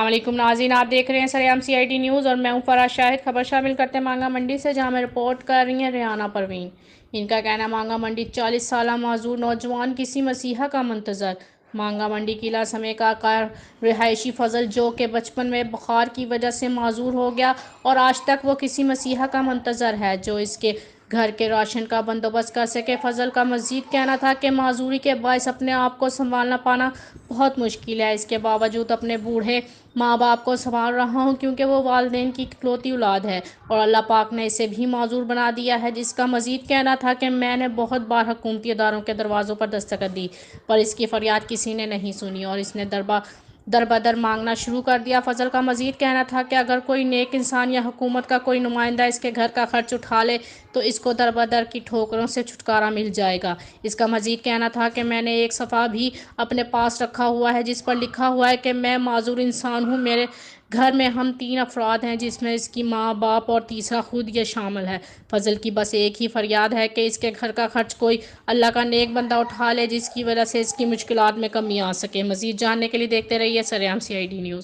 السلام علیکم ناظرین، آپ دیکھ رہے ہیں سریام CID نیوز اور میں ہوں فراز شاہد۔ خبر شامل کرتے ہیں مانگا منڈی سے، جہاں میں رپورٹ کر رہی ہیں ریحانہ پروین۔ ان کا کہنا مانگا منڈی 40 سالہ معذور نوجوان کسی مسیحا کا منتظر۔ مانگا منڈی قلعہ سمیکا کا رہائشی فضل، جو کہ بچپن میں بخار کی وجہ سے معذور ہو گیا اور آج تک وہ کسی مسیحا کا منتظر ہے جو اس کے گھر کے راشن کا بندوبست کر سکے۔ فضل کا مزید کہنا تھا کہ معذوری کے باعث اپنے آپ کو سنبھالنا پانا بہت مشکل ہے۔ اس کے باوجود اپنے بوڑھے ماں باپ کو سنبھال رہا ہوں کیونکہ وہ والدین کی اکلوتی اولاد ہے اور اللہ پاک نے اسے بھی معذور بنا دیا ہے۔ جس کا مزید کہنا تھا کہ میں نے بہت بار حکومتی اداروں کے دروازوں پر دستک دی پر اس کی فریاد کسی نے نہیں سنی اور اس نے در بدر مانگنا شروع کر دیا۔ فضل کا مزید کہنا تھا کہ اگر کوئی نیک انسان یا حکومت کا کوئی نمائندہ اس کے گھر کا خرچ اٹھا لے تو اس کو در بدر کی ٹھوکروں سے چھٹکارا مل جائے گا۔ اس کا مزید کہنا تھا کہ میں نے ایک صفحہ بھی اپنے پاس رکھا ہوا ہے جس پر لکھا ہوا ہے کہ میں معذور انسان ہوں، میرے گھر میں ہم 3 افراد ہیں جس میں اس کی ماں باپ اور تیسرا خود یہ شامل ہے۔ فضل کی بس ایک ہی فریاد ہے کہ اس کے گھر کا خرچ کوئی اللہ کا نیک بندہ اٹھا لے جس کی وجہ سے اس کی مشکلات میں کمی آ سکے۔ مزید جاننے کے لیے دیکھتے رہیے سریام CID نیوز۔